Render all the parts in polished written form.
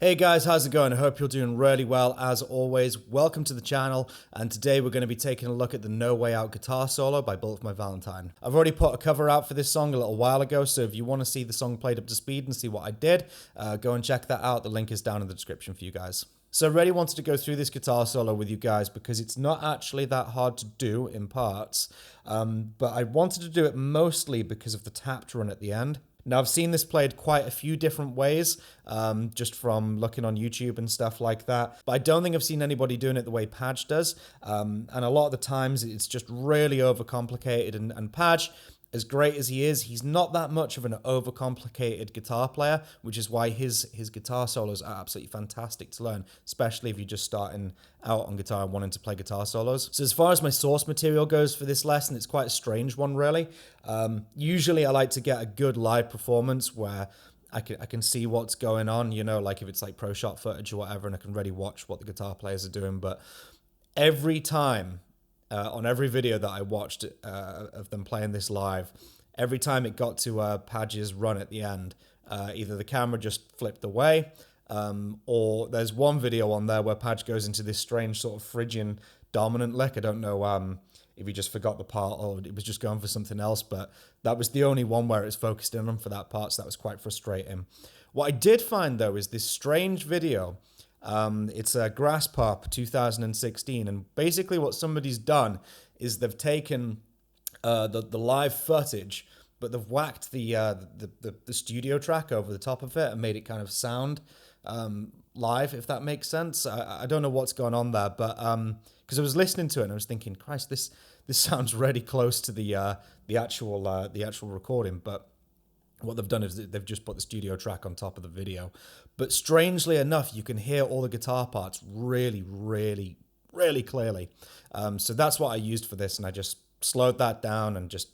Hey guys, how's it going? I hope you're doing really well as always. Welcome to the channel, and today we're going to be taking a look at the No Way Out guitar solo by Bullet For My Valentine. I've already put a cover out for this song a little while ago, so if you want to see the song played up to speed and see what I did, go and check that out. The link is down in the description for you guys. So I really wanted to go through this guitar solo with you guys because it's not actually that hard to do in parts, but I wanted to do it mostly because of the tapped run at the end. Now, I've seen this played quite a few different ways, just from looking on YouTube and stuff like that, but I don't think I've seen anybody doing it the way Padge does, and a lot of the times it's just really overcomplicated, and Padge, as great as he is, he's not that much of an overcomplicated guitar player, which is why his guitar solos are absolutely fantastic to learn, especially if you're just starting out on guitar and wanting to play guitar solos. So as far as my source material goes for this lesson, it's quite a strange one, really. Usually I like to get a good live performance where I can see what's going on, you know, like if it's like pro shot footage or whatever, and I can really watch what the guitar players are doing. But every time, on every video that I watched of them playing this live, every time it got to Padge's run at the end, either the camera just flipped away, or there's one video on there where Padge goes into this strange sort of Phrygian dominant lick. I don't know if he just forgot the part or it was just going for something else, but that was the only one where it's focused in on for that part, so that was quite frustrating. What I did find, though, is this strange video. It's a Grass Pop 2016, and basically what somebody's done is they've taken the live footage, but they've whacked the studio track over the top of it and made it kind of sound live, if that makes sense. I don't know what's going on there, but because I was listening to it and I was thinking, Christ, this sounds really close to the actual recording, but what they've done is they've just put the studio track on top of the video. But strangely enough, you can hear all the guitar parts really, really, really clearly. So that's what I used for this, and I just slowed that down and just,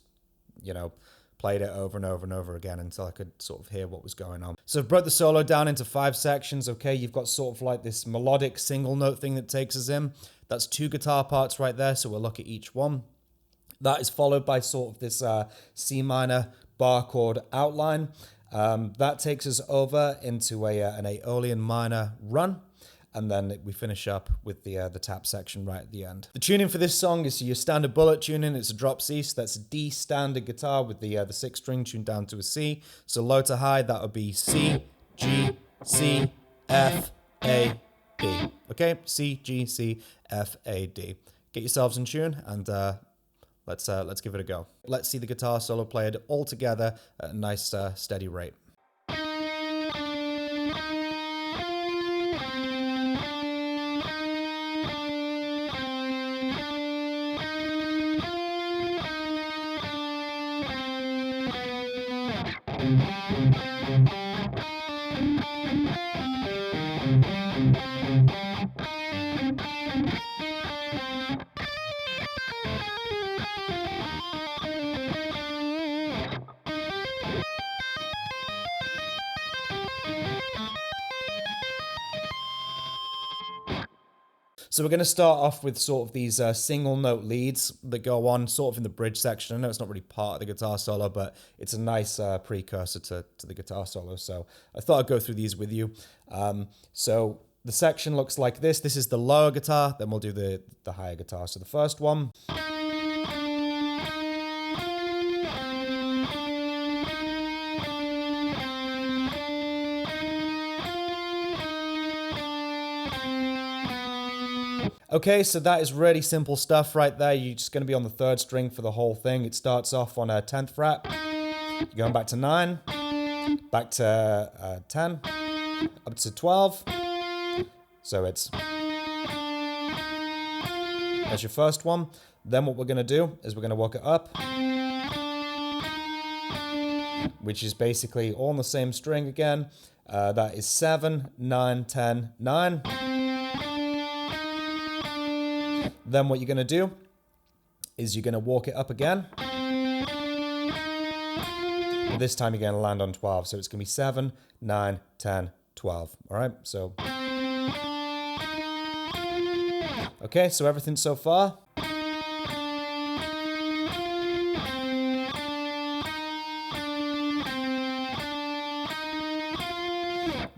you know, played it over and over and over again until I could sort of hear what was going on. So I've broke the solo down into 5 sections, okay? You've got sort of like this melodic single note thing that takes us in. That's 2 guitar parts right there, so we'll look at each one. That is followed by sort of this C minor bar chord outline. That takes us over into an Aeolian minor run, and then we finish up with the tap section right at the end. The tuning for this song is your standard bullet tuning. It's a drop C, so that's a D standard guitar with the 6th string tuned down to a C. So low to high, that would be C, G, C, F, A, D. Okay, C, G, C, F, A, D. Get yourselves in tune, and let's give it a go. Let's see the guitar solo played all together at a nice steady rate. So we're going to start off with sort of these single note leads that go on sort of in the bridge section. I know it's not really part of the guitar solo, but it's a nice precursor to the guitar solo. So I thought I'd go through these with you. So the section looks like this. This is the lower guitar, then we'll do the higher guitar. So the first one. Okay, so that is really simple stuff right there. You're just going to be on the 3rd string for the whole thing. It starts off on a 10th fret. You're going back to 9, back to 10, up to 12. So that's your first one. Then what we're going to do is we're going to work it up, which is basically all on the same string again. That is 7, 9, 10, 9. Then what you're going to do is you're going to walk it up again. And this time you're going to land on 12. So it's going to be 7, 9, 10, 12. All right, so. Okay, so everything so far.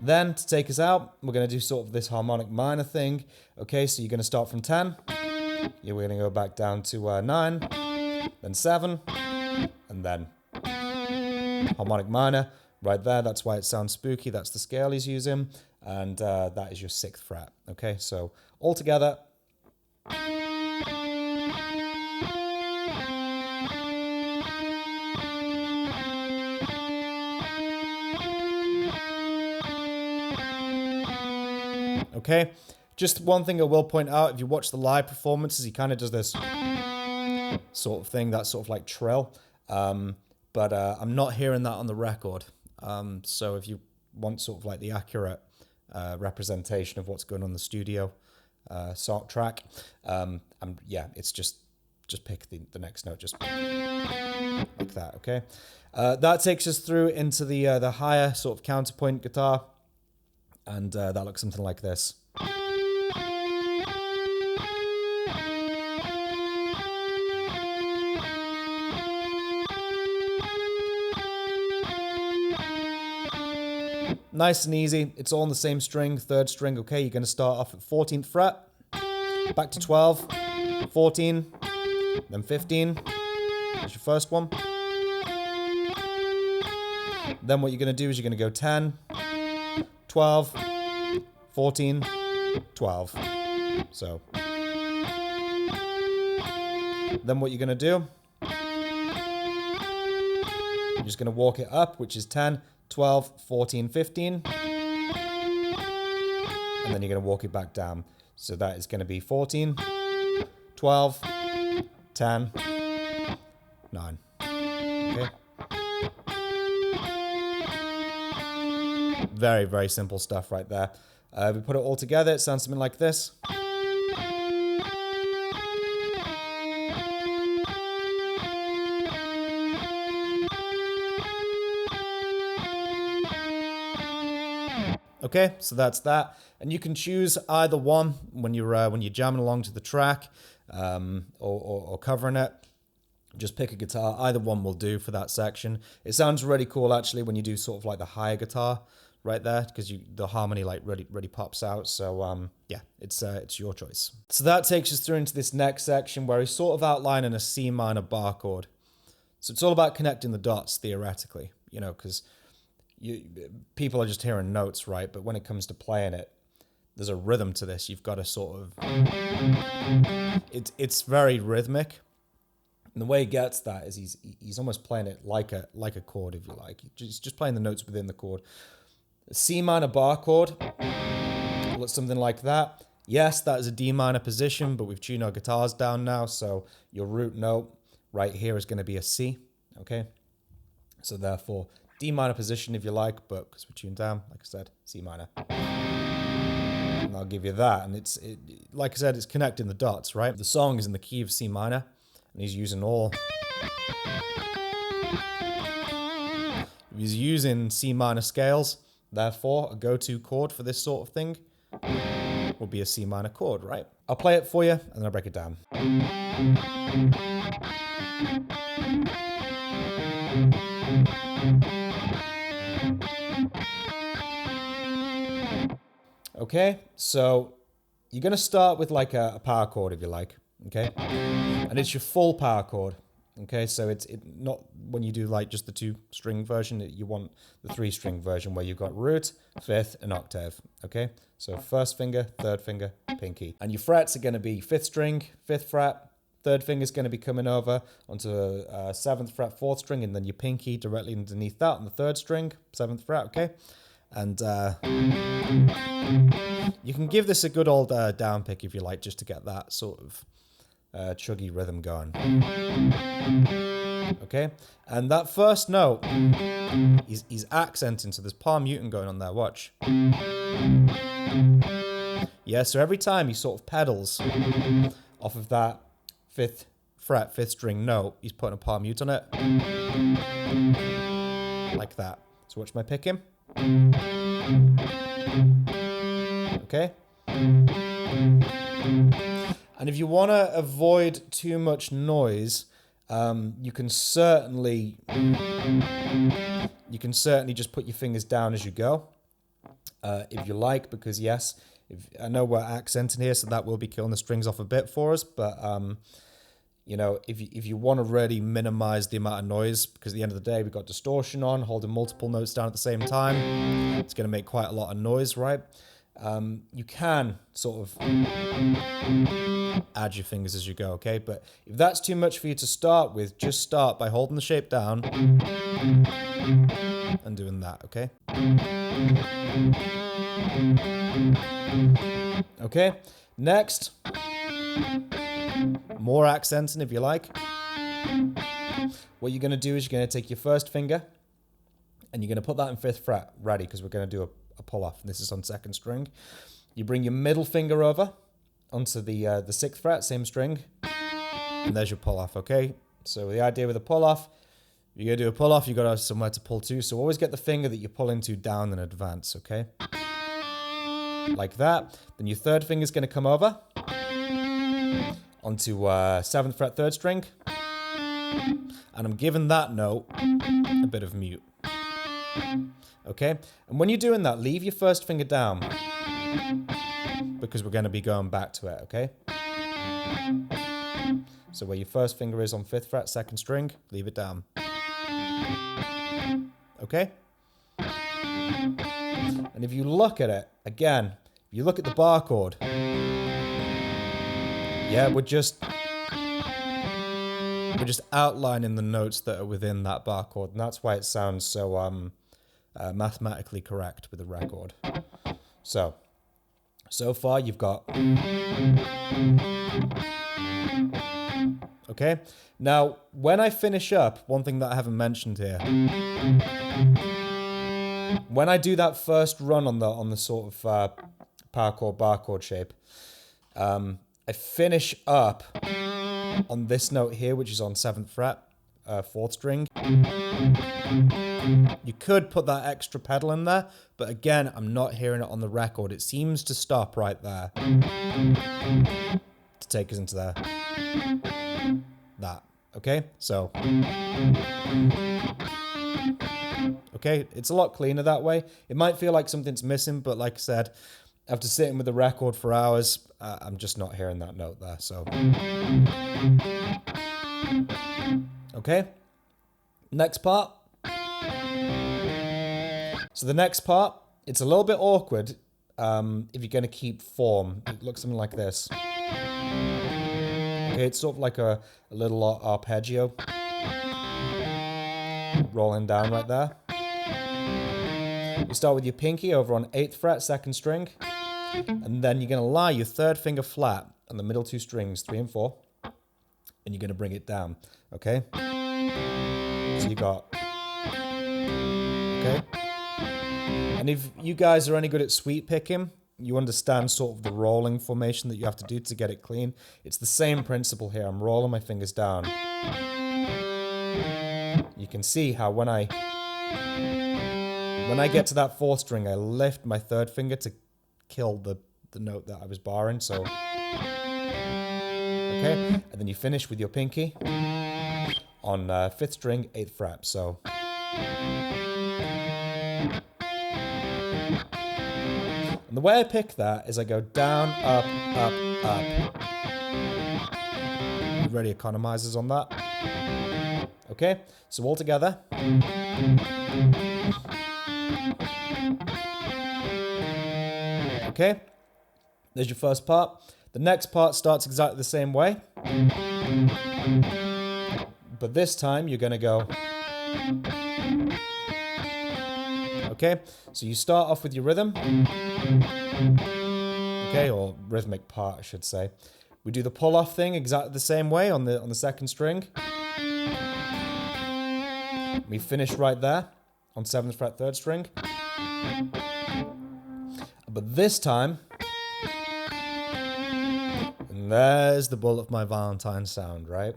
Then to take us out, we're going to do sort of this harmonic minor thing. Okay, so you're going to start from 10. You're going to go back down to 9, then 7, and then harmonic minor right there. That's why it sounds spooky. That's the scale he's using. And that is your 6th fret. Okay, so all together. Okay, just one thing I will point out, if you watch the live performances, he kind of does this sort of thing, that sort of like trill, but I'm not hearing that on the record. So if you want sort of like the accurate representation of what's going on in the studio sort track, yeah, it's just pick the next note, just like that, okay? That takes us through into the higher sort of counterpoint guitar, and that looks something like this. Nice and easy. It's all on the same string, 3rd string. Okay, you're going to start off at 14th fret, back to 12, 14, then 15. That's your first one. Then what you're going to do is you're going to go 10, 12, 14, 12. So then what you're going to do, you're just going to walk it up, which is 10, 12, 14, 15. And then you're going to walk it back down. So that is going to be 14, 12, 10, 9. Okay. Very, very simple stuff right there. If we put it all together, it sounds something like this. Okay, so that's that, and you can choose either one when you're jamming along to the track, or covering it. Just pick a guitar. Either one will do for that section. It sounds really cool actually when you do sort of like the higher guitar right there, because the harmony like really pops out. So yeah, it's your choice. So that takes us through into this next section where he's sort of outlining a C minor bar chord. So it's all about connecting the dots theoretically, you know, because people are just hearing notes, right? But when it comes to playing it, there's a rhythm to this. You've got to sort of, it's very rhythmic. And the way he gets that is he's almost playing it like a chord, if you like. He's just playing the notes within the chord. A C minor bar chord looks something like that. Yes, that is a D minor position, but we've tuned our guitars down now, so your root note right here is going to be a C, okay? So therefore, D minor position if you like, but because we're tuned down, like I said, C minor. And I'll give you that, and like I said, it's connecting the dots, right? The song is in the key of C minor, and he's using he's using C minor scales. Therefore, a go-to chord for this sort of thing will be a C minor chord, right? I'll play it for you, and then I'll break it down. Okay, so you're going to start with like a power chord, if you like, okay? And it's your full power chord, okay? So it's not when you do like just the 2-string version, you want the 3-string version where you've got root, 5th, and octave, okay? So 1st finger, 3rd finger, pinky. And your frets are going to be 5th string, 5th fret, 3rd finger is going to be coming over onto 7th fret, 4th string, and then your pinky directly underneath that on the 3rd string, 7th fret, okay? And you can give this a good old down pick if you like, just to get that sort of chuggy rhythm going. Okay, and that first note, he's accenting, so there's palm muting going on there, watch. Yeah, so every time he sort of pedals off of that 5th fret, 5th string note, he's putting a palm mute on it. Like that. So watch my picking. Okay. And if you want to avoid too much noise, you can certainly just put your fingers down as you go. if you like, because yes, I know we're accenting here, so that will be killing the strings off a bit for us, but you know, if you want to really minimize the amount of noise, because at the end of the day, we've got distortion on, holding multiple notes down at the same time, it's going to make quite a lot of noise, right? You can sort of add your fingers as you go, okay? But if that's too much for you to start with, just start by holding the shape down and doing that, okay? Okay, next, more accenting if you like. What you're going to do is you're going to take your first finger and you're going to put that in 5th fret, ready, because we're going to do a pull off. This is on 2nd string. You bring your middle finger over onto the 6th fret, same string, and there's your pull off, okay? So the idea with a pull off, you're going to do a pull off, you've got to have somewhere to pull to, so always get the finger that you're pulling to down in advance, okay? Like that. Then your 3rd finger is going to come over onto 7th fret 3rd string, and I'm giving that note a bit of mute. Okay, and when you're doing that, leave your 1st finger down because we're going to be going back to it, okay? So where your 1st finger is on 5th fret 2nd string, leave it down. Okay? And if you look at it, again, if you look at the bar chord, yeah, we're just outlining the notes that are within that bar chord, and that's why it sounds so mathematically correct with the record. So far you've got. Okay, now when I finish up, one thing that I haven't mentioned here, when I do that first run on the sort of power chord bar chord shape, I finish up on this note here, which is on 7th fret, 4th string. You could put that extra pedal in there, but again, I'm not hearing it on the record. It seems to stop right there to take us into there. That, okay? So, okay, it's a lot cleaner that way. It might feel like something's missing, but like I said, after sitting with the record for hours, I'm just not hearing that note there, so. Okay, next part. So the next part, it's a little bit awkward if you're going to keep form. It looks something like this. Okay, it's sort of like a little arpeggio rolling down right there. You start with your pinky over on 8th fret, 2nd string, and then you're going to lie your 3rd finger flat on the middle 2 strings, 3 and 4, and you're going to bring it down, okay? So you got, okay? And if you guys are any good at sweep picking, you understand sort of the rolling formation that you have to do to get it clean. It's the same principle here. I'm rolling my fingers down. You can see how when I get to that 4th string, I lift my 3rd finger to kill the note that I was barring, so. Okay, and then you finish with your pinky on 5th string, 8th fret, so. And the way I pick that is I go down, up, up, up. It really economizes on that. Okay, so all together. Okay, there's your first part. The next part starts exactly the same way. But this time you're going to go. Okay, so you start off with your rhythm. Okay, or rhythmic part, I should say. We do the pull-off thing exactly the same way on the 2nd string. We finish right there on 7th fret 3rd string. But this time, and there's the Bullet For My Valentine sound, right?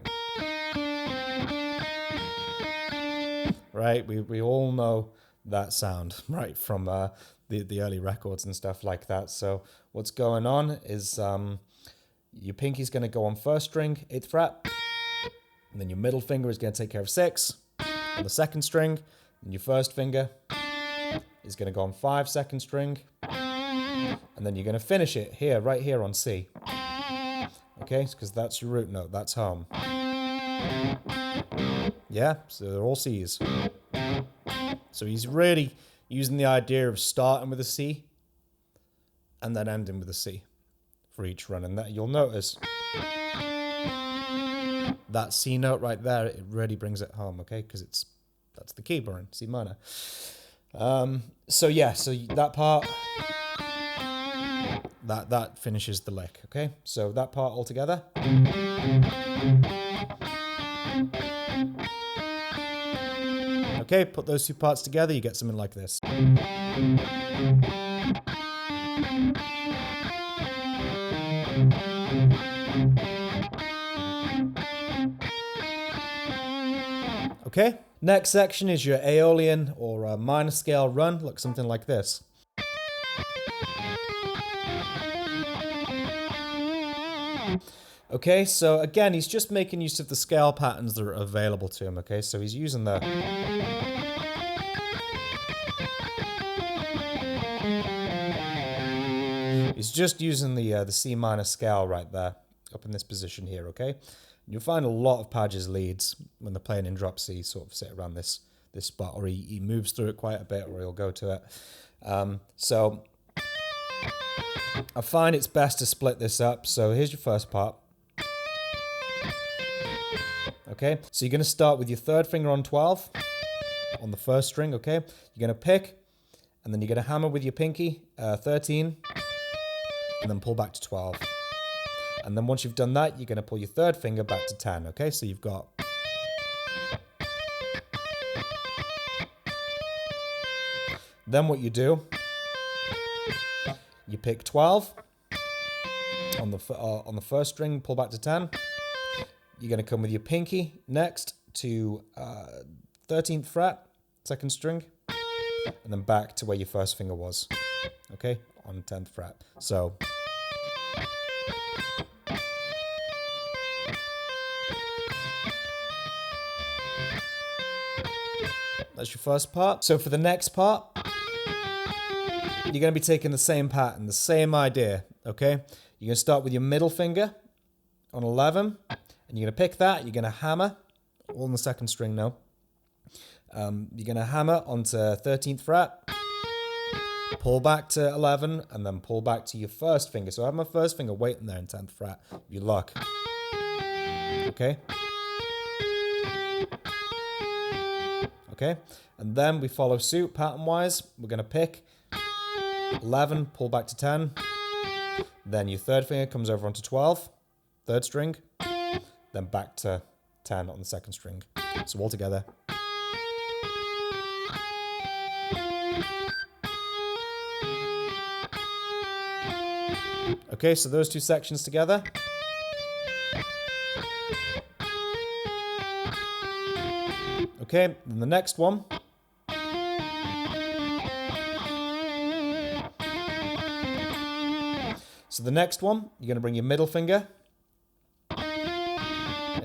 Right, we all know that sound, right, from the early records and stuff like that. So what's going on is your pinky's going to go on 1st string, 8th fret, and then your middle finger is going to take care of 6 on the 2nd string, and your 1st finger is going to go on 5 second string, and then you're going to finish it here, right here on C. Okay, because that's your root note, that's home. Yeah, so they're all C's. So he's really using the idea of starting with a C and then ending with a C for each run. And that you'll notice that C note right there, it really brings it home, okay? Because that's the key we're in, C minor. So yeah, so that part, that finishes the lick, okay? So that part all together. Okay, put those two parts together, you get something like this. Okay, next section is your Aeolian or a minor scale run, looks something like this. Okay, so again, he's just making use of the scale patterns that are available to him, okay? So he's using the... He's just using the C minor scale right there, up in this position here, okay? You'll find a lot of Padge's leads, when they're playing in drop C, sort of sit around this spot, or he moves through it quite a bit, or he'll go to it. So I find it's best to split this up. So here's your first part. Okay, so you're going to start with your third finger on 12 on the first string, okay? You're going to pick, and then you're going to hammer with your pinky, 13, and then pull back to 12. And then once you've done that, you're going to pull your third finger back to 10, okay? So you've got... Then what you do, you pick 12 on the first string, pull back to 10. You're going to come with your pinky next to 13th fret, second string, and then back to where your first finger was, okay, on 10th fret. So that's your first part. So for the next part, you're going to be taking the same pattern, the same idea, okay? You're going to start with your middle finger on 11, and you're going to pick that, you're going to hammer, all on the second string now. You're going to hammer onto 13th fret, pull back to 11, and then pull back to your first finger. So I have my first finger waiting there in 10th fret, if you luck. Okay? Okay? And then we follow suit pattern-wise. We're going to pick 11, pull back to 10. Then your third finger comes over onto 12, third string. Then back to 10 on the second string. So all together. Okay, so those two sections together. Okay, then the next one. So the next one, you're going to bring your middle finger.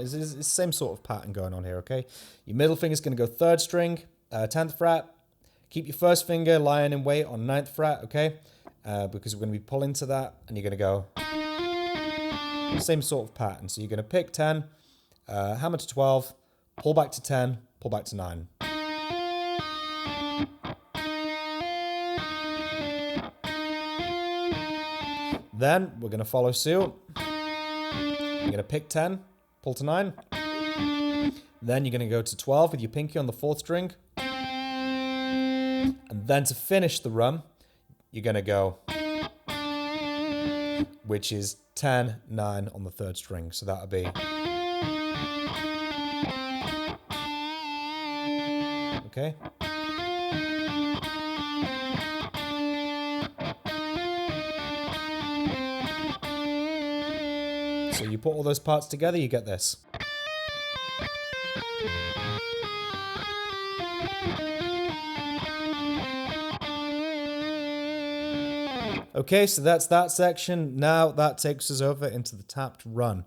It's the same sort of pattern going on here, okay? Your middle finger is going to go third string, 10th fret. Keep your first finger lying in wait on 9th fret, okay? Because we're going to be pulling to that, and you're going to go same sort of pattern. So you're going to pick 10, hammer to 12, pull back to 10, pull back to 9. Then we're going to follow suit. You're going to pick 10, pull to 9. Then you're going to go to 12 with your pinky on the fourth string. And then to finish the run, you're going to go, which is 10, 9 on the third string. So that'll be... Okay. So you put all those parts together, you get this. Okay, so that's that section. Now that takes us over into the tapped run.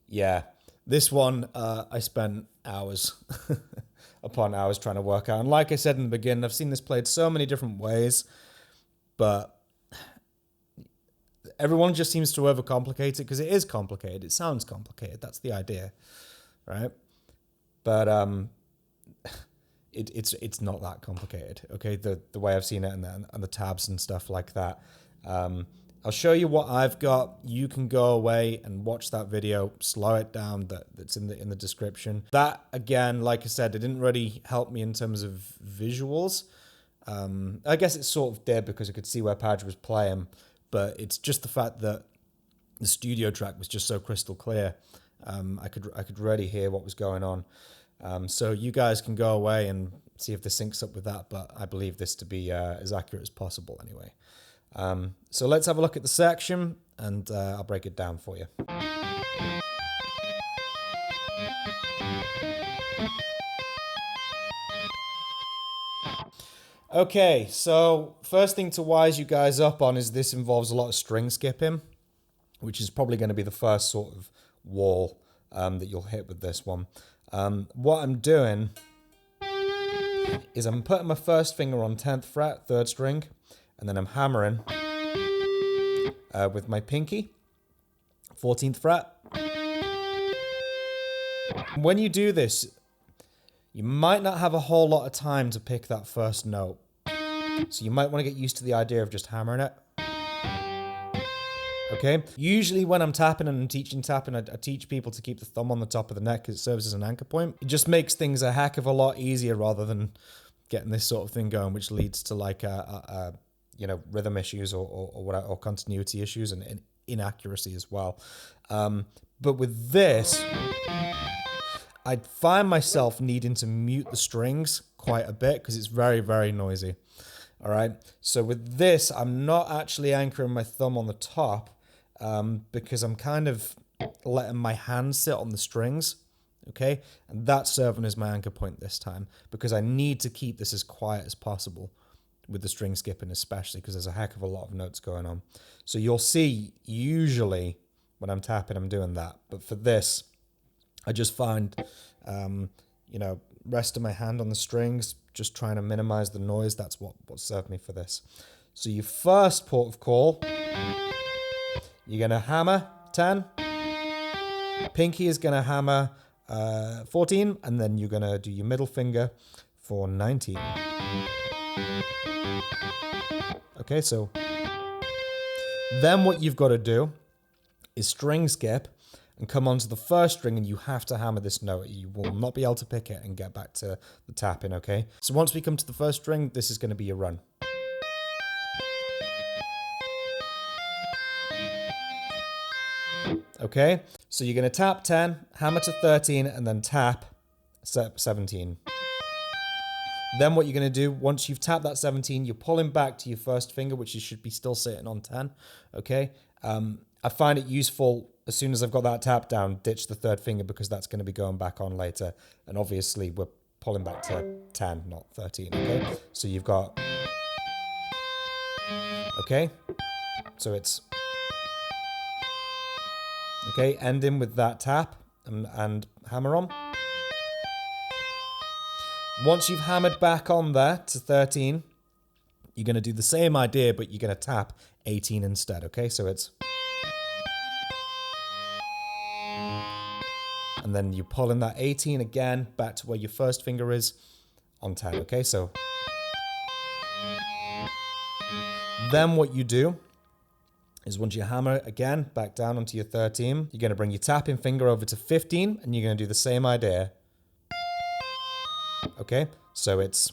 Yeah, this one I spent hours. upon hours trying to work out. And like I said in the beginning, I've seen this played so many different ways, but everyone just seems to overcomplicate it because it is complicated. It sounds complicated. That's the idea, right? But it's not that complicated. Okay, the way I've seen it and the tabs and stuff like that. I'll show you what I've got. You can go away and watch that video, slow it down. That's in the description. That again, like I said, it didn't really help me in terms of visuals. I guess it sort of did because I could see where Padge was playing, but it's just the fact that the studio track was just so crystal clear. I could really hear what was going on. So you guys can go away and see if this syncs up with that, but I believe this to be as accurate as possible anyway. So let's have a look at the section, and I'll break it down for you. Okay, so first thing to wise you guys up on is this involves a lot of string skipping, which is probably going to be the first sort of wall that you'll hit with this one. What I'm doing is I'm putting my first finger on 10th fret, 3rd string, and then I'm hammering with my pinky, 14th fret. When you do this, you might not have a whole lot of time to pick that first note. So you might want to get used to the idea of just hammering it. Okay? Usually when I'm tapping and I'm teaching tapping, I teach people to keep the thumb on the top of the neck because it serves as an anchor point. It just makes things a heck of a lot easier rather than getting this sort of thing going, which leads to like rhythm issues or continuity issues and inaccuracy as well. But with this, I'd find myself needing to mute the strings quite a bit because it's very, very noisy. All right. So with this, I'm not actually anchoring my thumb on the top because I'm kind of letting my hand sit on the strings. Okay. And that's serving as my anchor point this time because I need to keep this as quiet as possible with the string skipping, especially because there's a heck of a lot of notes going on. So you'll see usually when I'm tapping, I'm doing that. But for this, I just find, resting my hand on the strings, just trying to minimize the noise. That's what served me for this. So your first port of call, you're going to hammer 10. Pinky is going to hammer 14. And then you're going to do your middle finger for 19. Okay, so then what you've got to do is string skip and come onto the first string, and you have to hammer this note. You will not be able to pick it and get back to the tapping, okay? So once we come to the first string, this is going to be your run. Okay? So you're going to tap 10, hammer to 13, and then tap 17. Then what you're going to do, once you've tapped that 17, you're pulling back to your first finger, which you should be still sitting on 10, okay? I find it useful as soon as I've got that tap down, ditch the 3rd finger because that's going to be going back on later. And obviously we're pulling back to 10, not 13, okay? So you've got, okay? So it's, okay, ending with that tap and hammer on. Once you've hammered back on there to 13, you're going to do the same idea, but you're going to tap 18 instead, okay? So it's, and then you pull in that 18 again, back to where your first finger is on 10, okay? So then what you do is once you hammer again, back down onto your 13, you're going to bring your tapping finger over to 15, and you're going to do the same idea. Okay? So it's,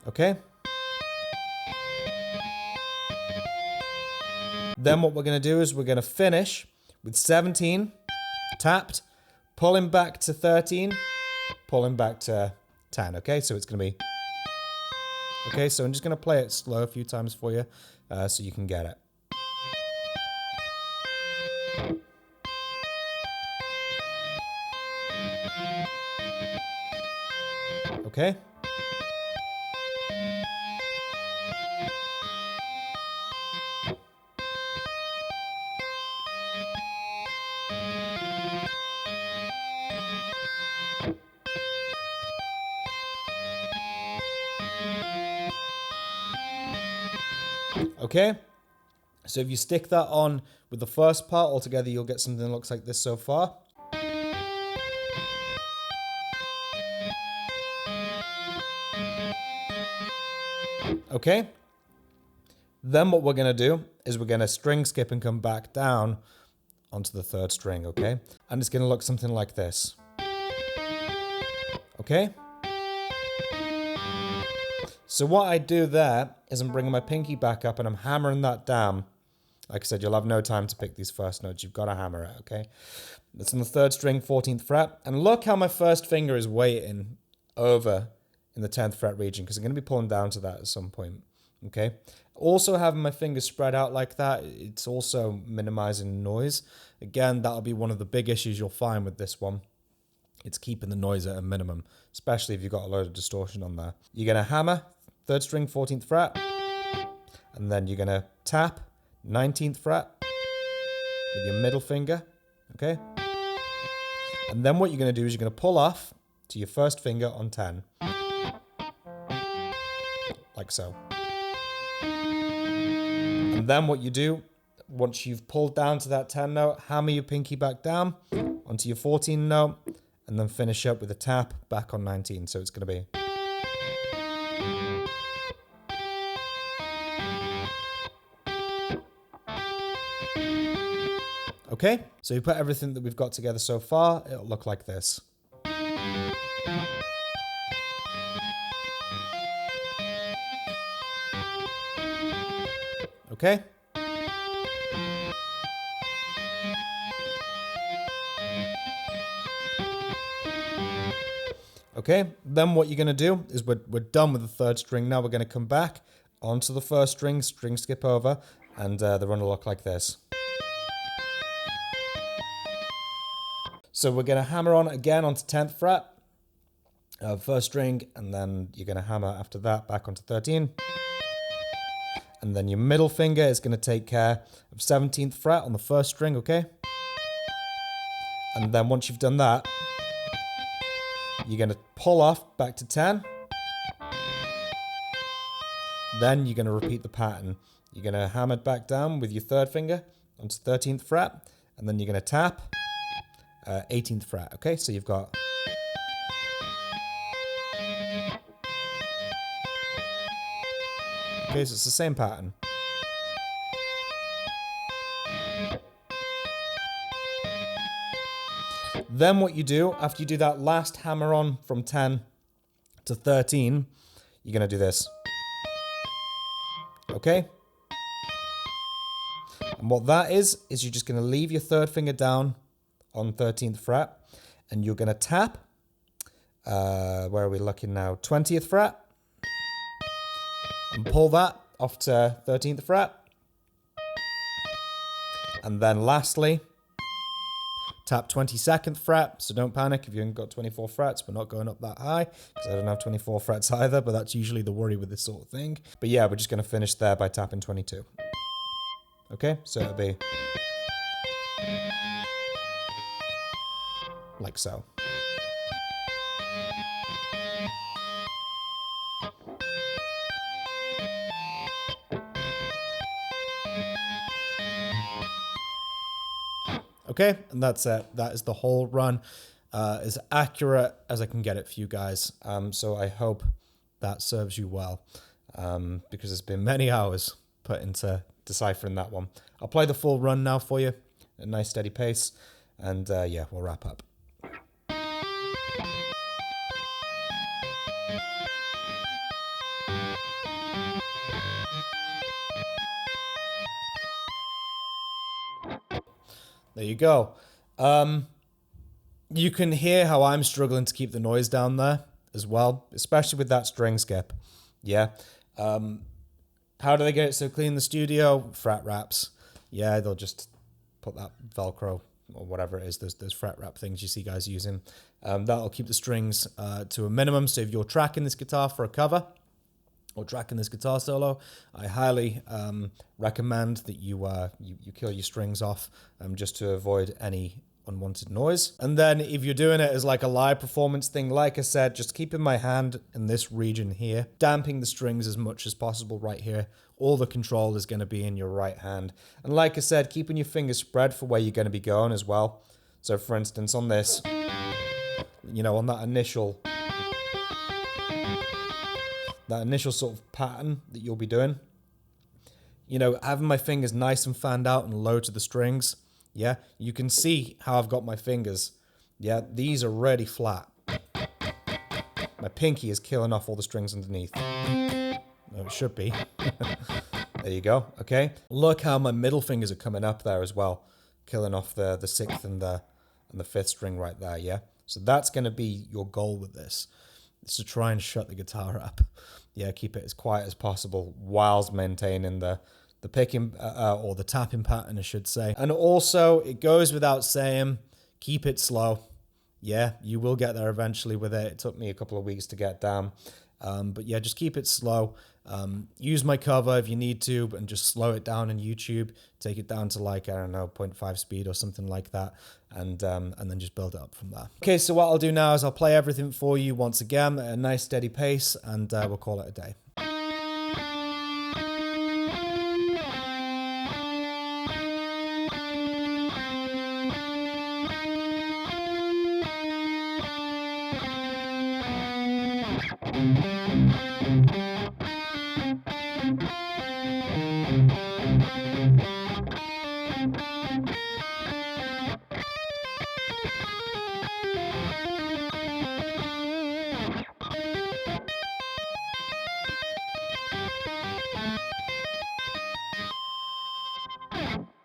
okay? Then what we're going to do is we're going to finish with 17 tapped, pulling back to 13, pulling back to 10. Okay, so it's going to be, okay, so I'm just going to play it slow a few times for you so you can get it. Okay? Okay? So if you stick that on with the first part altogether, you'll get something that looks like this so far. Okay? Then what we're going to do is we're going to string skip and come back down onto the third string, okay? And it's going to look something like this. Okay? So what I do there is I'm bringing my pinky back up and I'm hammering that down. Like I said, you'll have no time to pick these first notes. You've got to hammer it, okay? That's on the third string, 14th fret. And look how my first finger is weighting over in the 10th fret region, because I'm going to be pulling down to that at some point, okay? Also having my fingers spread out like that, it's also minimizing noise. Again, that'll be one of the big issues you'll find with this one. It's keeping the noise at a minimum, especially if you've got a load of distortion on there. You're going to hammer, third string, 14th fret, and then you're going to tap, 19th fret with your middle finger, okay? And then what you're going to do is you're going to pull off to your first finger on 10. Like so. And then what you do, once you've pulled down to that 10 note, hammer your pinky back down onto your 14 note, and then finish up with a tap back on 19. So it's going to be... Okay, so you put everything that we've got together so far, it'll look like this. Okay? Okay, then what you're going to do is we're done with the third string. Now we're going to come back onto the first string, string skip over, and they're going to look like this. So we're going to hammer on again onto 10th fret, first string, and then you're going to hammer after that back onto 13. And then your middle finger is going to take care of 17th fret on the first string, okay? And then once you've done that, you're going to pull off back to 10. Then you're going to repeat the pattern. You're going to hammer it back down with your third finger onto 13th fret, and then you're going to tap 18th fret, okay? So you've got... Okay, so it's the same pattern. Then what you do, after you do that last hammer on from 10 to 13, you're going to do this. Okay? And what that is you're just going to leave your third finger down on 13th fret, and you're going to tap, where are we looking now? 20th fret, and pull that off to 13th fret. And then lastly, tap 22nd fret, so don't panic if you haven't got 24 frets. We're not going up that high, because I don't have 24 frets either, but that's usually the worry with this sort of thing. But yeah, we're just going to finish there by tapping 22. Okay, so it'll be... like so. Okay, and that's it. That is the whole run. As accurate as I can get it for you guys. So I hope that serves you well, because it's been many hours put into deciphering that one. I'll play the full run now for you, at a nice steady pace, and yeah, we'll wrap up. There you go. You can hear how I'm struggling to keep the noise down there as well, especially with that string skip. Yeah. How do they get it so clean in the studio? Fret wraps. Yeah, they'll just put that Velcro or whatever it is, those fret wrap things you see guys using. That'll keep the strings to a minimum. So if you're tracking this guitar for a cover or tracking this guitar solo, I highly recommend that you kill your strings off, just to avoid any unwanted noise. And then if you're doing it as like a live performance thing, like I said, just keeping my hand in this region here, damping the strings as much as possible right here. All the control is going to be in your right hand. And like I said, keeping your fingers spread for where you're going to be going as well. So for instance, on this, you know, on that initial sort of pattern that you'll be doing, you know, having my fingers nice and fanned out and low to the strings. Yeah, you can see how I've got my fingers. Yeah, these are really flat. My pinky is killing off all the strings underneath. No, it should be. There you go. Okay. Look how my middle fingers are coming up there as well, killing off the sixth and the fifth string right there. Yeah. So that's going to be your goal with this. Is to try and shut the guitar up. Yeah, keep it as quiet as possible whilst maintaining the picking or the tapping pattern, I should say. And also, it goes without saying, keep it slow. Yeah, you will get there eventually with it. It took me a couple of weeks to get down. But yeah, just keep it slow. Use my cover if you need to, and just slow it down in YouTube. Take it down to like, I don't know, 0.5 speed or something like that. And then just build it up from there. Okay, so what I'll do now is I'll play everything for you once again at a nice steady pace, and we'll call it a day.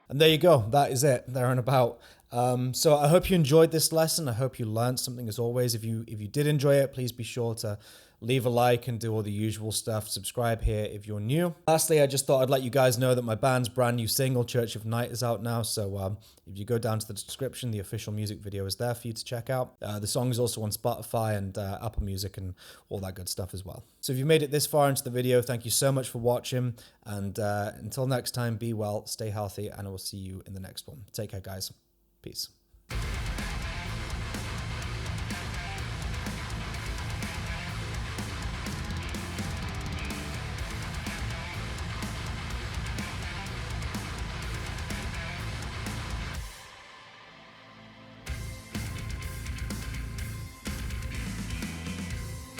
And there you go. That is it. There and about. So I hope you enjoyed this lesson. I hope you learned something as always. If you did enjoy it, please be sure to leave a like and do all the usual stuff. Subscribe here if you're new. Lastly, I just thought I'd let you guys know that my band's brand new single, Church of Night, is out now. So if you go down to the description, the official music video is there for you to check out. The song is also on Spotify and Apple Music and all that good stuff as well. So if you made it this far into the video, thank you so much for watching. And until next time, be well, stay healthy, and I will see you in the next one. Take care, guys. Peace.